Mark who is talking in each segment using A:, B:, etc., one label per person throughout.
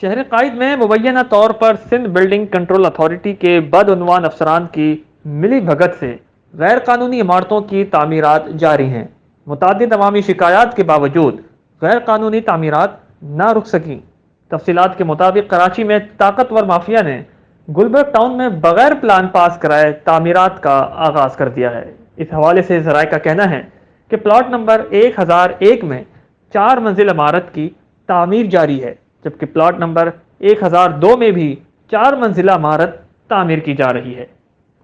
A: شہر قائد میں مبینہ طور پر سندھ بلڈنگ کنٹرول اتھارٹی کے بدعنوان افسران کی ملی بھگت سے غیر قانونی عمارتوں کی تعمیرات جاری ہیں۔ متعدد عوامی شکایات کے باوجود غیر قانونی تعمیرات نہ رک سکیں۔ تفصیلات کے مطابق کراچی میں طاقتور مافیا نے گلبرگ ٹاؤن میں بغیر پلان پاس کرائے تعمیرات کا آغاز کر دیا ہے۔ اس حوالے سے ذرائع کا کہنا ہے کہ پلاٹ نمبر 1001 میں 4 منزل عمارت کی تعمیر جاری ہے، جبکہ پلاٹ نمبر 1002 میں بھی 4 منزلہ عمارت تعمیر کی جا رہی ہے،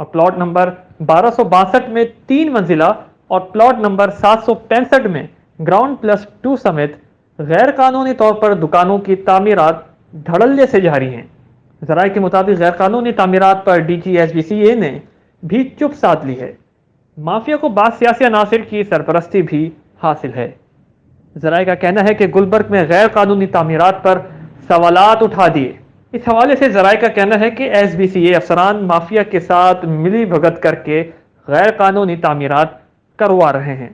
A: اور پلاٹ نمبر 1262 میں 3 منزلہ اور پلاٹ نمبر 765 میں گراؤنڈ پلس 2 سمیت غیر قانونی طور پر دکانوں کی تعمیرات دھڑلے سے جاری ہیں۔ ذرائع کے مطابق غیر قانونی تعمیرات پر D G S B C A نے بھی چپ سادھ لی ہے۔ مافیا کو بعض سیاسی عناصر کی سرپرستی بھی حاصل ہے۔ ذرائع کا کہنا ہے کہ گلبرگ میں غیر قانونی تعمیرات پر سوالات اٹھا دیے۔ اس حوالے سے ذرائع کا کہنا ہے کہ ایس بی سی اے افسران مافیا کے ساتھ ملی بھگت کر کے غیر قانونی تعمیرات کروا رہے ہیں۔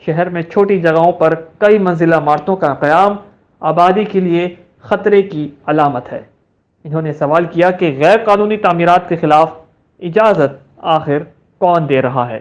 A: شہر میں چھوٹی جگہوں پر کئی منزلہ عمارتوں کا قیام آبادی کے لیے خطرے کی علامت ہے۔ انہوں نے سوال کیا کہ غیر قانونی تعمیرات کے خلاف اجازت آخر کون دے رہا ہے؟